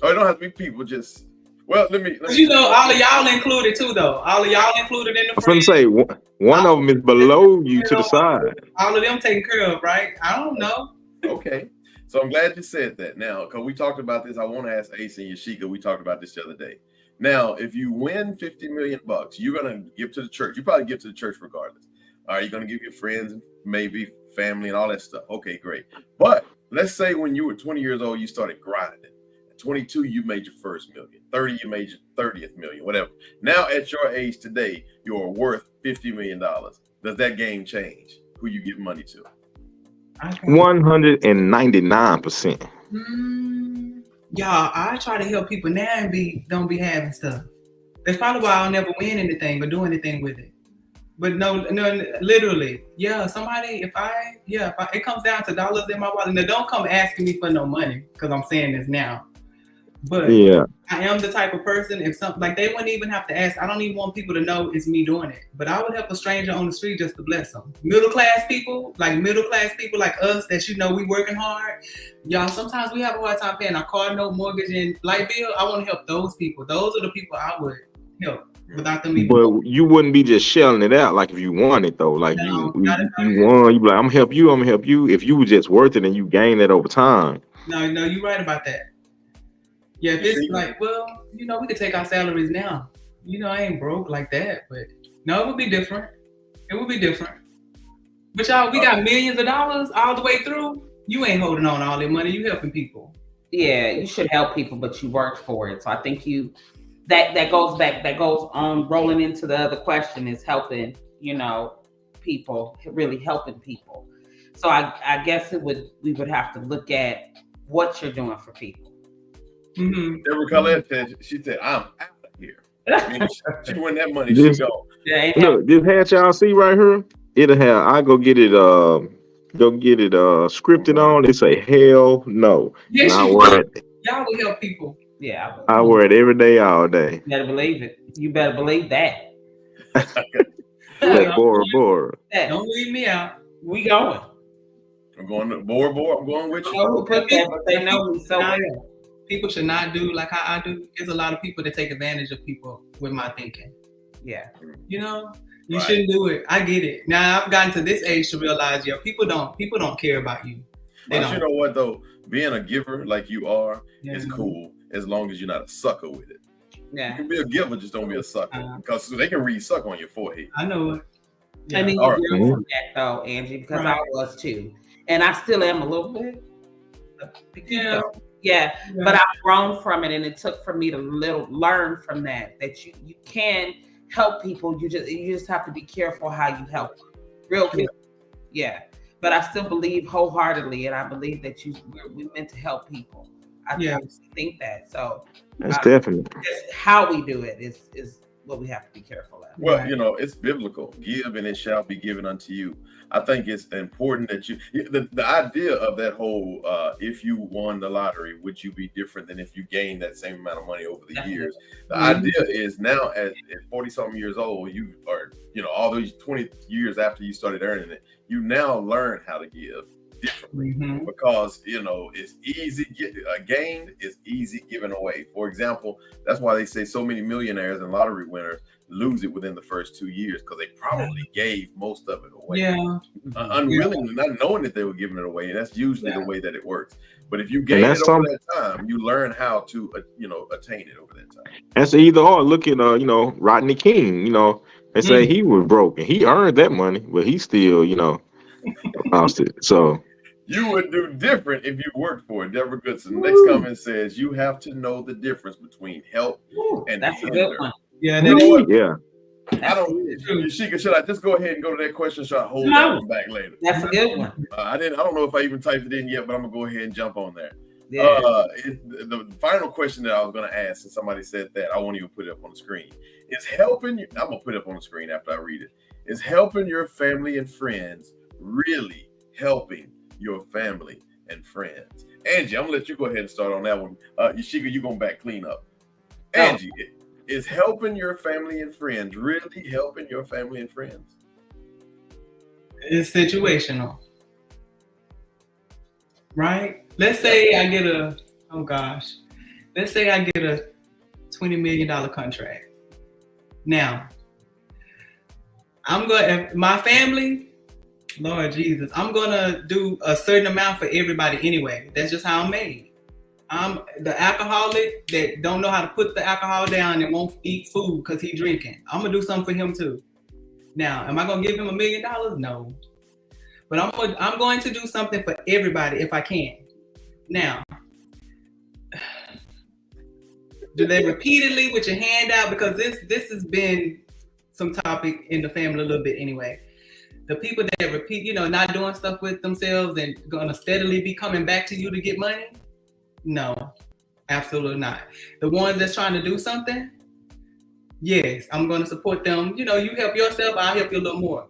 Oh, it don't have to be people. Just let me. All of y'all included too, though. All of y'all included in the. I was gonna say one of them is below you to the side. All of them taken care of, right? I don't know. Okay, so I'm glad you said that. Now, because we talked about this, I want to ask Ace and Yashika. We talked about this the other day. Now, if you win $50 million, you're gonna give to the church. You probably give to the church regardless. All right, you're gonna give your friends, maybe family, and all that stuff. Okay, great. But let's say when you were 20 years old, you started grinding. At 22, you made your first million. 30, you made your 30th million, whatever. Now, at your age today, you're worth $50 million. Does that game change? Who you give money to? 199%. Y'all, I try to help people now and don't be having stuff. That's probably why I'll never win anything or do anything with it. But no, literally, somebody, if it comes down to dollars in my wallet, now don't come asking me for no money because I'm saying this now. But I am the type of person, if something like they wouldn't even have to ask. I don't even want people to know it's me doing it. But I would help a stranger on the street just to bless them. Middle class people like us that we working hard. Y'all, sometimes we have a hard time paying our car note, mortgage, and light bill. I want to help those people. Those are the people I would help. Without them even. But you wouldn't be just shelling it out like if you won it though. Like you won, you be like, I'm gonna help you. If you were just worth it and you gain that over time. No, you're right about that. Yeah, if it's like, we could take our salaries now. I ain't broke like that, but no, it would be different. But y'all, we got millions of dollars all the way through. You ain't holding on to all that money. You helping people. Yeah, you should help people, but you worked for it. So I think that goes on rolling into the other question is helping, people, really helping people. So I guess we would have to look at what you're doing for people. Deborah Collette said, she said, I'm out of here. She won that money, she go. Look, this hat y'all see right here, it'll have, I go get it scripted on. They say hell no. Yes, y'all will help people. Yeah, I wear it every day, all day. You better believe it. You better believe that. Bora. Don't leave me out. We going. I'm going to Bora. I'm going with you. Who put that, but they know me so well. People should not do like how I do. There's a lot of people that take advantage of people with my thinking. Yeah. You shouldn't do it. I get it. Now I've gotten to this age to realize, people don't care about you. But you know what though? Being a giver like you are is cool as long as you're not a sucker with it. Yeah. You can be a giver, just don't be a sucker. Because they can read suck on your forehead. I know it. Yeah. I mean, you learn from that though, Angie, because I was too. And I still am a little bit. Yeah, but I've grown from it, and it took for me to learn from that you can help people. You just have to be careful how you help them. Real careful. Yeah, but I still believe wholeheartedly, and I believe that we're meant to help people. I think that. So that's definitely how we do it is what we have to be careful of. Well, it's biblical. Give and it shall be given unto you. I think it's important that the idea of that whole, if you won the lottery, would you be different than if you gained that same amount of money over the years? The idea is now at 40 something years old, you are, all those 20 years after you started earning it, you now learn how to give differently because it's easy gained is easy given away. For example, that's why they say so many millionaires and lottery winners lose it within the first 2 years because they probably gave most of it away. Unwillingly, not knowing that they were giving it away, and that's usually the way that it works. But if you gain it over that time, you learn how to attain it over that time. That's either or. Look at Rodney King. They say he was broke and he earned that money, but he still lost it. So you would do different if you worked for it. Deborah Goodson. Next comment says you have to know the difference between help and that's a good one. Yeah, I don't. Yashika, should I just go ahead and go to that question? Should I hold that one back later? That's a good one. I don't know if I even typed it in yet, but I'm gonna go ahead and jump on there. Yeah. The final question that I was gonna ask, and somebody said that I won't even put it up on the screen. Is helping you? I'm gonna put it up on the screen after I read it. Is helping your family and friends really helping your family and friends? Angie, I'm gonna let you go ahead and start on that one. Yashika, you gonna back clean up. Angie. Is helping your family and friends really helping your family and friends? It's situational, right? Let's say I get a $20 million contract. Now, my family, Lord Jesus, I'm gonna do a certain amount for everybody anyway. That's just how I'm made. I'm the alcoholic that don't know how to put the alcohol down and won't eat food because he's drinking. I'm gonna do something for him too. Now, am I gonna give him $1 million? No. But I'm going to do something for everybody if I can. Now, do they repeatedly with your hand out? Because this has been some topic in the family a little bit anyway. The people that repeat, not doing stuff with themselves and gonna steadily be coming back to you to get money. No, absolutely not. The ones that's trying to do something, yes, I'm going to support them. You help yourself, I'll help you a little more.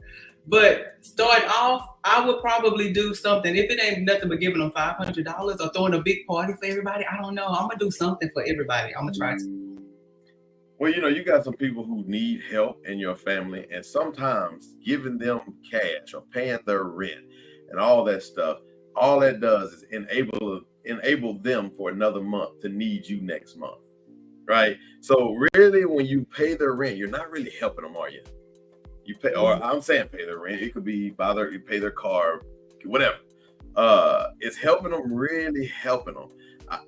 But starting off, I would probably do something. If it ain't nothing but giving them $500 or throwing a big party for everybody, I don't know. I'm going to do something for everybody. I'm going to try to. Well, you got some people who need help in your family, and sometimes giving them cash or paying their rent and all that stuff, all that does is enable them for another month to need you next month, right? So really, when you pay their rent, you're not really helping them, are you? You pay, or I'm saying pay their rent. It could be you pay their car, whatever. It's helping them, really helping them.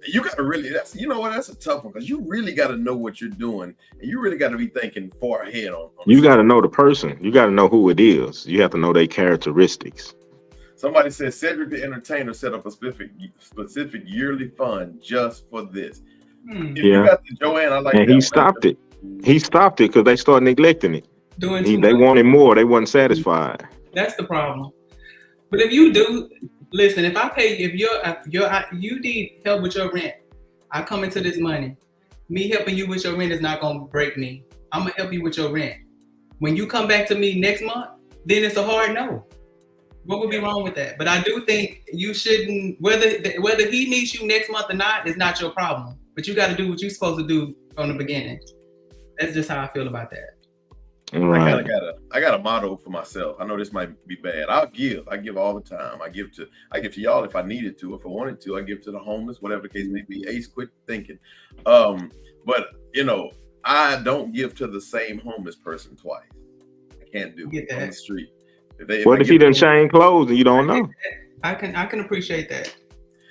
You got to really, that's a tough one because you really got to know what you're doing, and you really got to be thinking far ahead on you got to know the person. You got to know who it is. You have to know their characteristics. Somebody said Cedric the Entertainer set up a specific yearly fund just for this. If you got the Joanne, I like that. And he stopped it. He stopped it because they started neglecting it. They wanted more. They wasn't satisfied. That's the problem. But if you do, listen, if I pay, if you need help with your rent, I come into this money. Me helping you with your rent is not going to break me. I'm going to help you with your rent. When you come back to me next month, then it's a hard no. What would be wrong with that? But I do think you shouldn't, whether he needs you next month or not, is not your problem. But you got to do what you're supposed to do from the beginning. That's just how I feel about that. Right. I got a motto for myself. I know this might be bad. I give all the time. I give to y'all if I needed to. If I wanted to, I give to the homeless, whatever the case may be. Ace, quit thinking. But I don't give to the same homeless person twice. I can't do it on the street. What if he done change clothes and you don't know? I can appreciate that.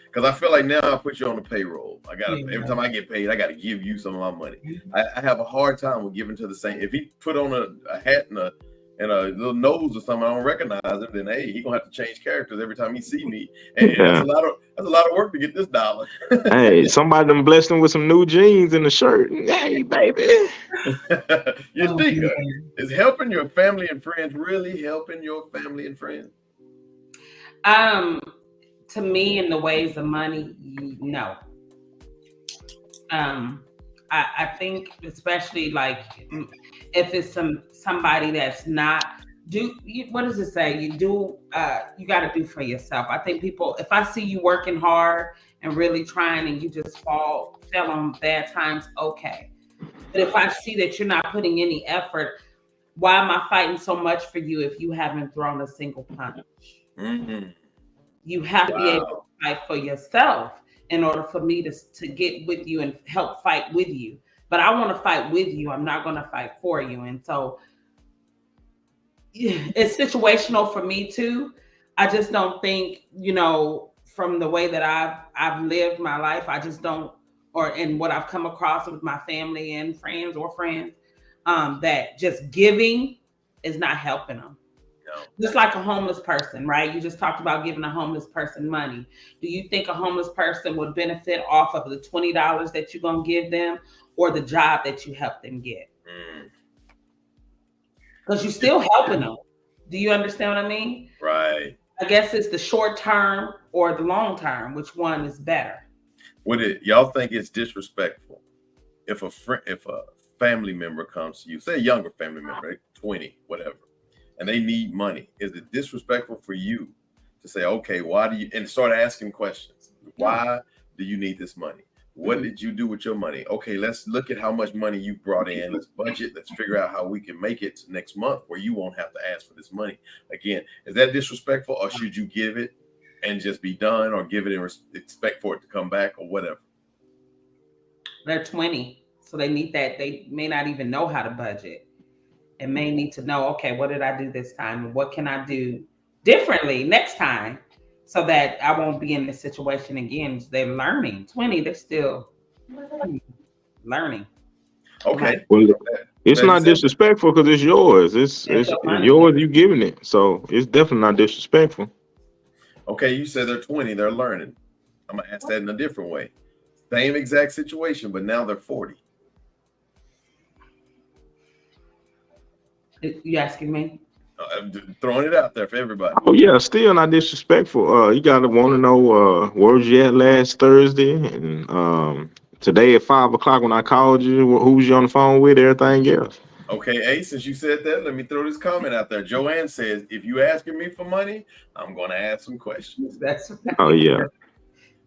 Because I feel like now I put you on the payroll. Every time I get paid, I got to give you some of my money. I have a hard time with giving to the same. If he put on a hat and a little nose or something, I don't recognize him. Then he gonna have to change characters every time he see me, and that's a lot of work to get this dollar. Hey, somebody done blessed him with some new jeans and a shirt. Hey, baby. Is helping your family and friends really helping your family and friends? To me, in the ways of money, no. I think, especially like if it's somebody that's not what does it say? You got to do for yourself. I think people, if I see you working hard and really trying and you just fell on bad times, okay. But if I see that you're not putting any effort, why am I fighting so much for you if you haven't thrown a single punch? Mm-hmm. You have to be able to fight for yourself in order for me to get with you and help fight with you. But I want to fight with you. I'm not going to fight for you. And so it's situational for me too. I just don't think, from the way that I've lived my life, I just don't, and what I've come across with my family and friends, that just giving is not helping them. No. Just like a homeless person, right? You just talked about giving a homeless person money. Do you think a homeless person would benefit off of the $20 that you're going to give them or the job that you help them get? Because you're still helping them. Do you understand what I mean? Right. I guess it's the short term or the long term. Which one is better? Y'all think it's disrespectful if a family member comes to you, say a younger family member, 20, whatever, and they need money? Is it disrespectful for you to say, okay, why do you, and start asking questions? Why do you need this money? What did you do with your money? Okay, let's look at how much money you brought in. Let's budget. Let's figure out how we can make it next month where you won't have to ask for this money again. Is that disrespectful, or should you give it and just be done, or give it and expect for it to come back, or whatever? They're 20, so they need that. They may not even know how to budget, and may need to know, okay, what did I do this time, and what can I do differently next time, so that I won't be in this situation again. They're learning. 20, they're still learning. Okay. Well, it's not disrespectful because it's yours. It's yours. You giving it, so it's definitely not disrespectful. Okay, you said they're 20. They're learning. I'm gonna ask that in a different way. Same exact situation, but now they're 40. You asking me? I'm throwing it out there for everybody. Oh yeah, still not disrespectful. You gotta want to know where was you at last Thursday, and today at 5:00 when I called you, who was you on the phone with? Everything else. Okay, since you said that, let me throw this comment out there. Joanne says, if you asking me for money, I'm going to ask some questions. Oh yeah.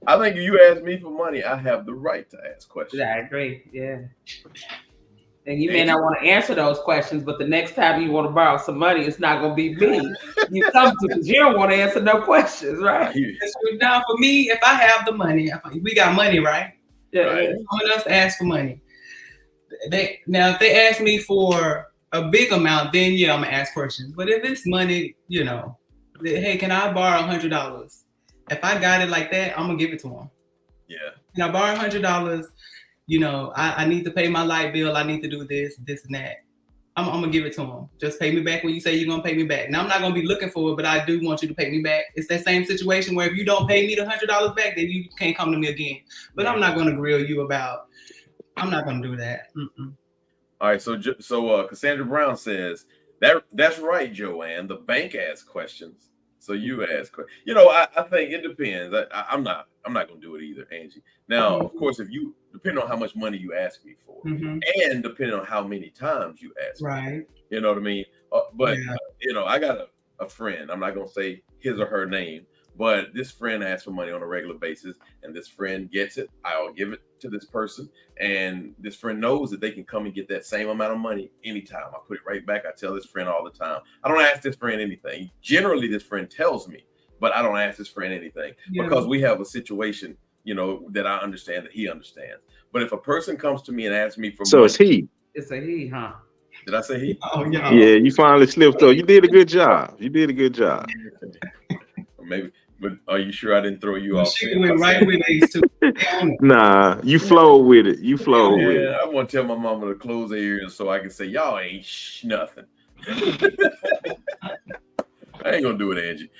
I think if you ask me for money, I have the right to ask questions. Yeah, I agree. Yeah. And you may not want to answer those questions, but the next time you want to borrow some money, it's not going to be me you come to, because you don't want to answer no questions, right? Now, for me, if I have the money, we got money, right? Yeah. Right. Someone else ask for money. If they ask me for a big amount, then yeah, I'm gonna ask questions. But if it's money, hey, can I borrow $100? If I got it like that, I'm gonna give it to them. Yeah. Can I borrow $100? I need to pay my light bill. I need to do this, and that. I'm gonna give it to them. Just pay me back when you say you're gonna pay me back. Now I'm not gonna be looking for it, but I do want you to pay me back. It's that same situation where if you don't pay me the $100 back, then you can't come to me again. But I'm not gonna grill you about. I'm not gonna do that. Mm-mm. All right. So Cassandra Brown says that's right, Joanne. The bank asks questions, so you ask. I think it depends. I'm not gonna do it either, Angie. Now, of course, if you depending on how much money you ask me for, and depending on how many times you ask me, you know what I mean. I got a friend. I'm not gonna say his or her name, but this friend asks for money on a regular basis, and this friend gets it. I'll give it to this person, and this friend knows that they can come and get that same amount of money anytime. I put it right back. I tell this friend all the time. I don't ask this friend anything. Generally, this friend tells me, but I don't ask this friend anything because we have a situation, that I understand that he understands. But if a person comes to me and asks me for money, it's he. It's a he, huh? Did I say he? Oh yeah. Yeah, you finally slipped up. You did a good job. Maybe. But are you sure I didn't throw you off? She went right with these two. Nah, you flowed with it. With it. I want to tell my mama to close her ears so I can say, y'all ain't nothing. I ain't gonna do it, Angie.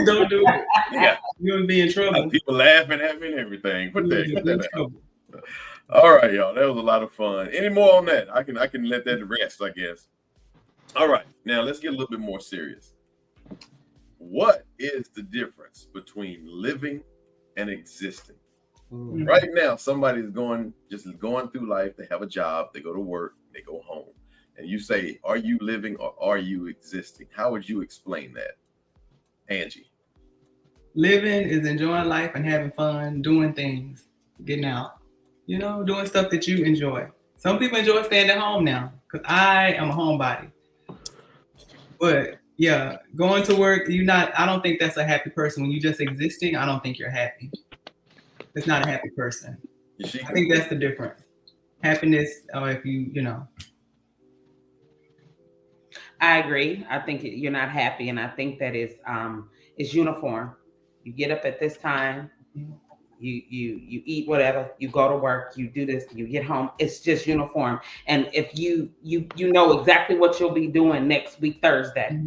Don't do it. Yeah. You're gonna be in trouble. People laughing at me and everything. Put that out. All right, y'all. That was a lot of fun. Any more on that? I can let that rest, I guess. All right. Now let's get a little bit more serious. What is the difference between living and existing? Right now, somebody's going through life. They have a job. They go to work. They go home. And you say, are you living or are you existing? How would you explain that, Angie? Living is enjoying life and having fun, doing things, getting out, doing stuff that you enjoy. Some people enjoy staying at home now because I am a homebody. But Yeah, going to work, I don't think that's a happy person. When you just existing, I don't think you're happy. It's not a happy person. I think that's the difference. Happiness, or if you know. I agree. I think you're not happy, and I think that it's uniform. You get up at this time, you eat whatever, you go to work, you do this, you get home. It's just uniform. And if you know exactly what you'll be doing next week Thursday,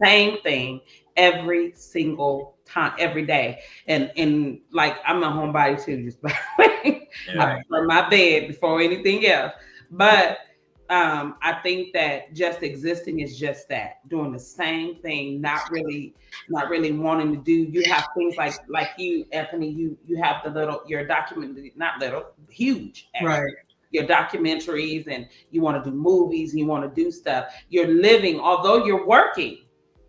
same thing every single time, every day. And like, I'm a homebody too, just I prefer my bed before anything else. But I think that just existing is just that, doing the same thing, not really wanting to do. You have things like you, Anthony, you have your document, not little, huge, actually. Right. Your documentaries, and you want to do movies, and you want to do stuff. You're living, although you're working,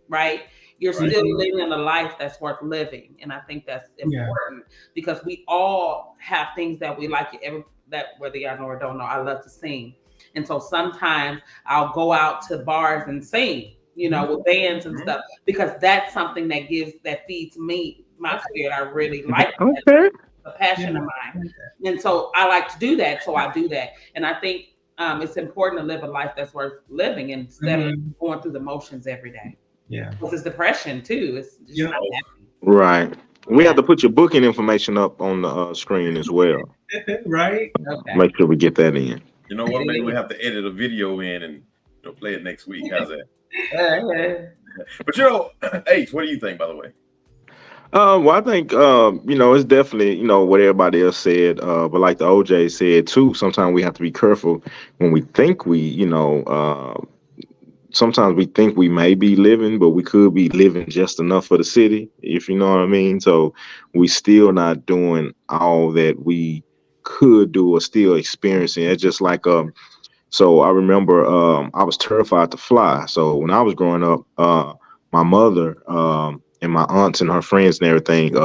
right? You're still living a life that's worth living. And I think that's important because we all have things that we like, that whether y'all know or don't know, I love to sing. And so sometimes I'll go out to bars and sing, with bands and stuff, because that's something that feeds me, my spirit. I really like that. It's a passion of mine. And so I like to do that. So I do that. And I think it's important to live a life that's worth living instead of going through the motions every day. Yeah. Because it's depression too. It's just not happy. Right. We have to put your booking information up on the screen as well. Right. Okay. Make sure we get that in. You know what? Maybe we have to edit a video in and play it next week. How's that? But Ace, what do you think, by the way? Well, I think it's definitely what everybody else said. But like the OJ said too, sometimes we have to be careful when we think sometimes we think we may be living, but we could be living just enough for the city, if you know what I mean. So we still not doing all that we could do or still experiencing. It's just like so I remember I was terrified to fly. So when I was growing up, my mother and my aunts and her friends and everything,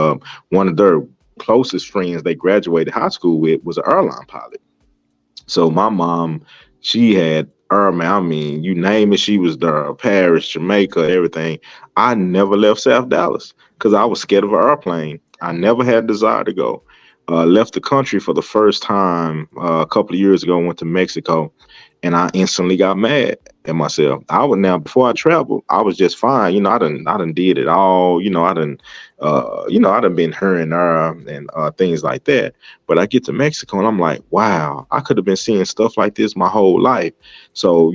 one of their closest friends they graduated high school with was an airline pilot. So my mom, she had I mean, you name it, she was there. Paris, Jamaica, everything. I never left South Dallas because I was scared of an airplane. I never had a desire to go. Left the country for the first time a couple of years ago. Went to Mexico, and I instantly got mad at myself. Before I traveled, I was just fine. I done did it all. I done been here and there and things like that. But I get to Mexico and I'm like, wow, I could have been seeing stuff like this my whole life. So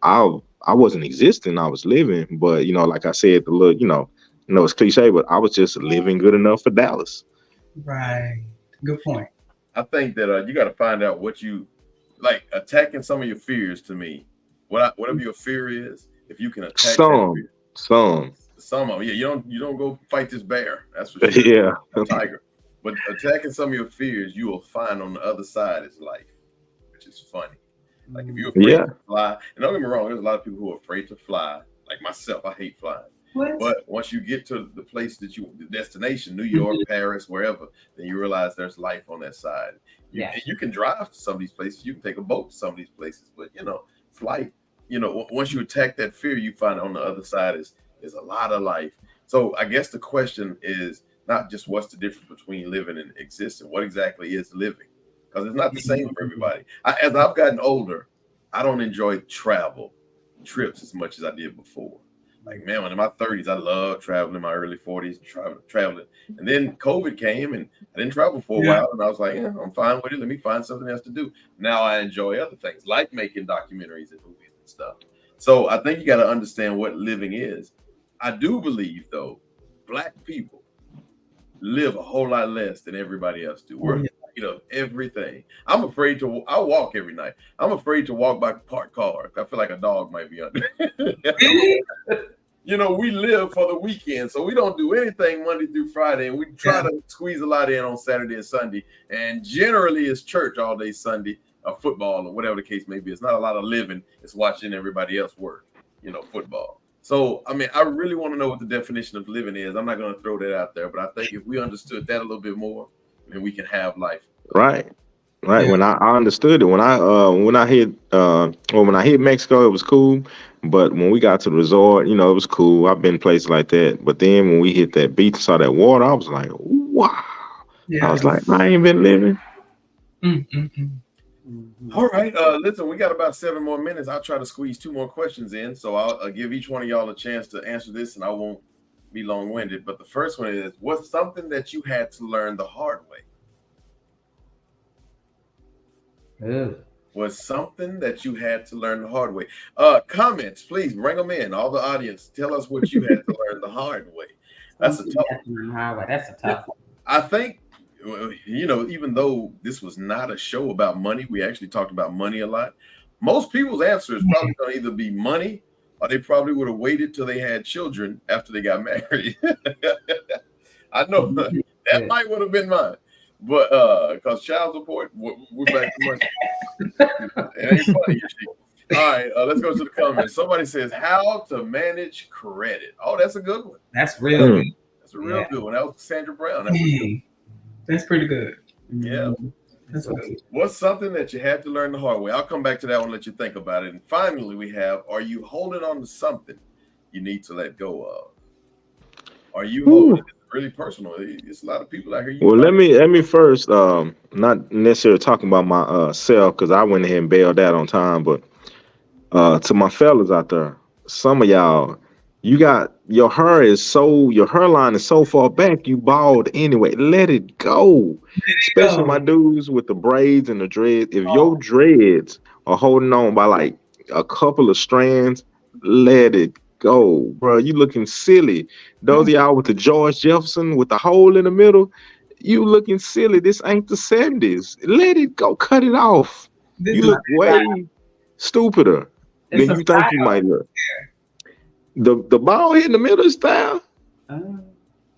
I wasn't existing, I was living. But like I said, it's cliche, but I was just living good enough for Dallas. Right. Good point. I think that you got to find out what you like, attacking some of your fears. To me, whatever your fear is, if you can attack some of them, you don't go fight this bear. That's for sure. Yeah, a tiger. But attacking some of your fears, you will find on the other side is life, which is funny. Like if you're afraid to fly, and don't get me wrong, there's a lot of people who are afraid to fly. Like myself, I hate flying. What? But once you get to the place the destination, New York, Paris, wherever, then you realize there's life on that side. And you can drive to some of these places. You can take a boat to some of these places. But, flight, once you attack that fear, you find on the other side is a lot of life. So I guess the question is not just what's the difference between living and existing. What exactly is living? Because it's not the same for everybody. As I've gotten older, I don't enjoy trips as much as I did before. Like, man, when in my 30s, I loved traveling. In my early 40s, traveling. And then COVID came and I didn't travel for a while. And I was like, I'm fine with it. Let me find something else to do. Now I enjoy other things like making documentaries and movies and stuff. So I think you got to understand what living is. I do believe, though, Black people live a whole lot less than everybody else do. We're everything. I walk every night. I'm afraid to walk by parked cars. I feel like a dog might be under. We live for the weekend, so we don't do anything Monday through Friday, and we try to squeeze a lot in on Saturday and Sunday. And generally, it's church all day Sunday, or football, or whatever the case may be. It's not a lot of living. It's watching everybody else work. Football. So, I mean, I really want to know what the definition of living is. I'm not going to throw that out there, but I think if we understood that a little bit more, then we can have life. Right. Right. Yeah. When I understood it, when I hit Mexico, it was cool. But when we got to the resort, it was cool. I've been places like that. But then when we hit that beach and saw that water, I was like, wow. Yeah. I was like, I ain't been living. All right. Listen, we got about 7 more minutes. I'll try to squeeze 2 more questions in. So I'll give each one of y'all a chance to answer this, and I won't be long-winded. But the first one is, what's something that you had to learn the hard way? Was something that you had to learn the hard way? Comments, please bring them in. All the audience, tell us what you had to learn the hard way. That's a tough one. That's a tough one. I think, even though this was not a show about money, we actually talked about money a lot. Most people's answer is probably going to either be money, or they probably would have waited till they had children after they got married. I know that might would have been mine. But because child support, we're back to money. It ain't funny. All right, let's go to the comments. Somebody says, how to manage credit. Oh, that's a good one. That's real good. That's a real good one. That was Sandra Brown. That's pretty good. Yeah. That's good. What's something that you had to learn the hard way? I'll come back to that one and let you think about it. And finally, we have, are you holding on to something you need to let go of? Are you holding really personal? It's a lot of people out here. Well, let me first, not necessarily talking about my self, because I went ahead and bailed out on time, but to my fellas out there, some of y'all, you got your hairline is so far back, you bald anyway. Let it go. Especially my dudes with the braids and the dreads. If your dreads are holding on by like a couple of strands, let it go, bro. You looking silly. Those of y'all with the George Jefferson with the hole in the middle, you looking silly. This ain't the 70s. Let it go. Cut it off. You look way stupider than you think you might look. The bald head in the middle is style.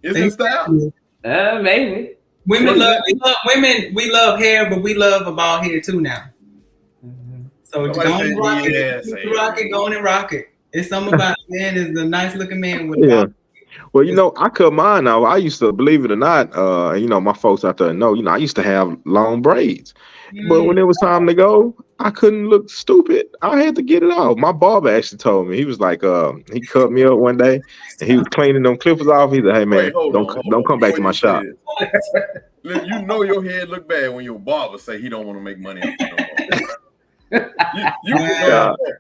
Is it style? Maybe. Women we love hair, but we love a bald head too now. So go and rock it. Go and rock it. It's something about man is a nice looking man with Well, I cut mine off. I used to, believe it or not, my folks out there know, I used to have long braids. But when it was time to go, I couldn't look stupid. I had to get it off. My barber actually told me. He was like, he cut me up one day and he was cleaning them clippers off. He said, hey man, don't come back to my shop. You know your head look bad when your barber say he don't want to make money off you no more.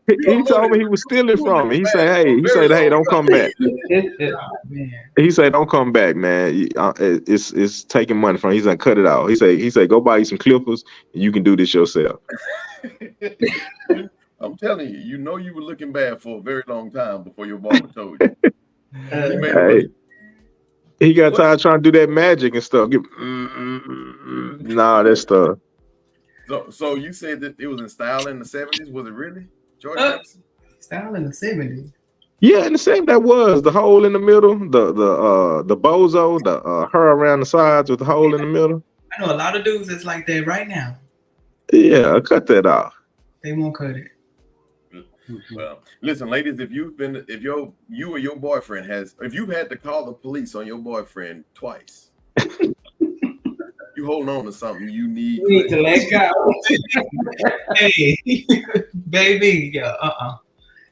He told me he was stealing from me. He said, hey, don't come back. He said, don't come back, man. It's taking money from him. He's gonna cut it out. He said, go buy you some clippers and you can do this yourself. I'm telling you, you were looking bad for a very long time before your barber told you. He got tired trying to do that magic and stuff. Nah, that stuff. So you said that it was in style in the 70s? Was it really? George Jefferson? Style in the 70s. Yeah, in the 70s that was the hole in the middle, the bozo, the hair around the sides with the hole in the middle. I know a lot of dudes that's like that right now. Yeah, cut that off. They won't cut it. Well, listen, ladies, if you or your boyfriend if you've had to call the police on your boyfriend twice. You holding on to something you need to let go. Hey, baby,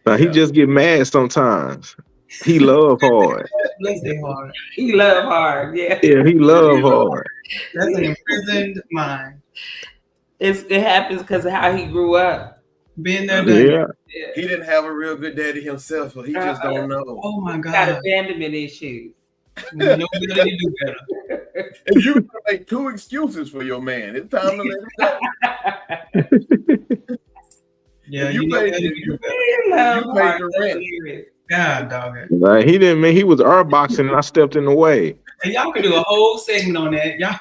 Now, he just get mad sometimes. He love hard. He love hard. Yeah. Yeah, he love hard. That's an imprisoned mind. It happens because of how he grew up. Being there. Yeah. He didn't have a real good daddy himself, so he just don't know. Oh my God. Got abandonment issues. No better, you do better. If you make 2 excuses for your man, it's time to let him go. Yeah, you paid the rent. God, dog. He didn't mean he was boxing and I stepped in the way. And y'all could do a whole segment on that. Y'all,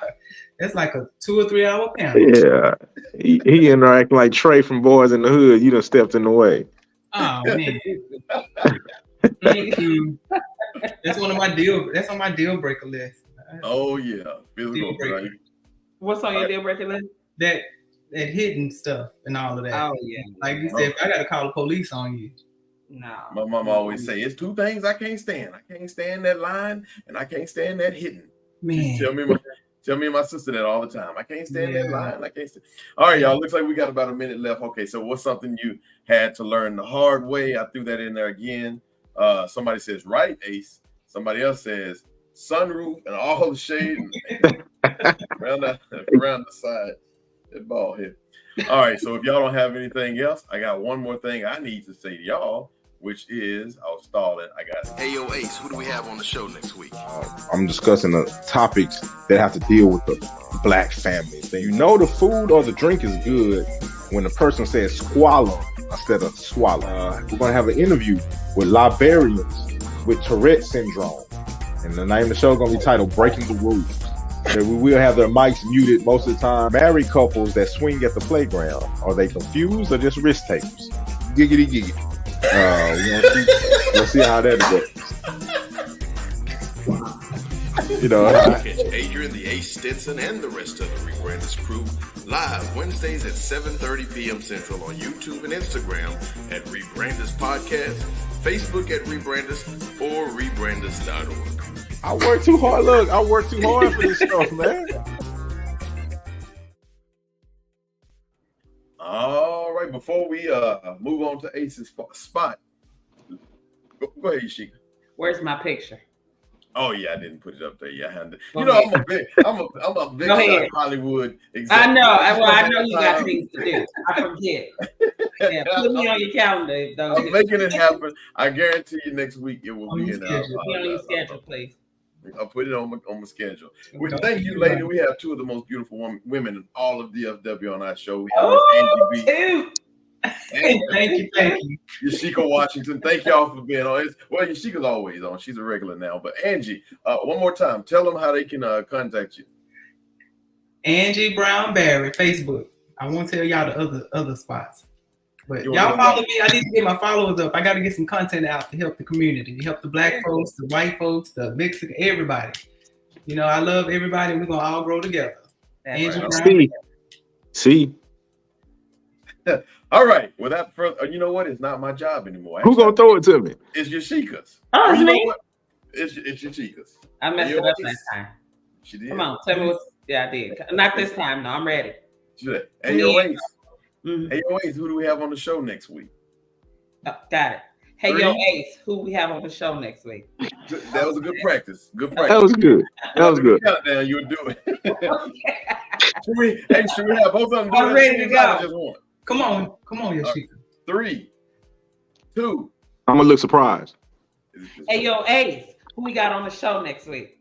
that's like a 2 or 3 hour panel. Yeah, he interacting like Trey from Boys in the Hood. You done stepped in the way. Oh man. That's on my deal breaker list. Oh yeah, physical. Right? What's on your deal breaker list? That hidden stuff and all of that. Oh yeah. Like you said, I gotta call the police on you. No. My mom always say it's 2 things I can't stand. I can't stand that line, and I can't stand that hidden. Man, Tell me Tell me and my sister that all the time. I can't stand that line. I can't stand. All right, y'all. Looks like we got about a minute left. Okay, so what's something you had to learn the hard way? I threw that in there again. Somebody says right, Ace. Somebody else says sunroof and all the shade around the side. That ball hit. All right, so if y'all don't have anything else, I got one more thing I need to say to y'all, which is, I'll stall it. I got it. Hey, yo, Ace, who do we have on the show next week? I'm discussing the topics that have to deal with the Black family. So you know the food or the drink is good when the person says swallow instead of swallow. We're going to have an interview with Liberians with Tourette syndrome. And the name of the show is going to be titled Breaking the Rules. So we will have their mics muted most of the time. Married couples that swing at the playground, are they confused or just risk takers? Giggity, giggity. We'll see how that goes. You know, catch Adrian, the Ace Stinson, and the rest of the Rebranders crew live Wednesdays at 7:30 p.m. Central on YouTube and Instagram at Rebranders Podcast, Facebook at Rebranders, or rebranders.org. I work too hard. Look, I work too hard for this stuff, man. All right, before we move on to Ace's spot, go ahead, Yashika. Where's my picture? Oh yeah, I didn't put it up there. Yeah, I had to. You know, I'm a big shot Hollywood executive. I know. Well, I know you got things to do. I forget. Yeah, put me on your calendar. I'm making it happen. I guarantee you next week it will be in our on your schedule, please. I'll put it on my schedule. Thank you, lady. We have two of the most beautiful women in all of DFW on our show. We have Angie B. Thank you. Yashika Washington. Thank y'all for being on. Well, Yashika's always on. She's a regular now. But Angie, one more time, tell them how they can contact you. Angie Brown Barry, Facebook. I won't tell y'all the other spots. But y'all follow me. I need to get my followers up. I got to get some content out to help the community, to help the Black folks, the white folks, the Mexican, everybody. You know, I love everybody. We're going to all grow together. Angie Brown. See. All right. Without further, you know what? It's not my job anymore. Who's going to throw it to me? It's Yashika's. Oh, it's me? It's Yashika's. I messed it up last time. She did. Come on. Tell me what's... Yeah, I did. Not this time. No, I'm ready. Hey, yo, Ace. Hey, yo, Ace, who do we have on the show next week? Oh, got it. Hey, yo, Ace, who we have on the show next week? That was a good practice. Good practice. That was good. That was good. Countdown, you would do it. Should we have both of them? I'm ready to go. Just one. Come on, Yashika. 3, 2. I'm gonna look surprised. Hey, yo, Ace, who we got on the show next week?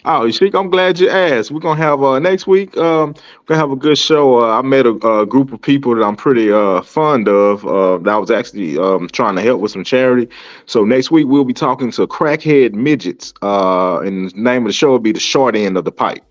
Oh, Yashika, I'm glad you asked. We're gonna have next week. We're gonna have a good show. I met a group of people that I'm pretty fond of. That I was actually trying to help with some charity. So next week we'll be talking to crackhead midgets. And the name of the show will be The Short End of the Pipe.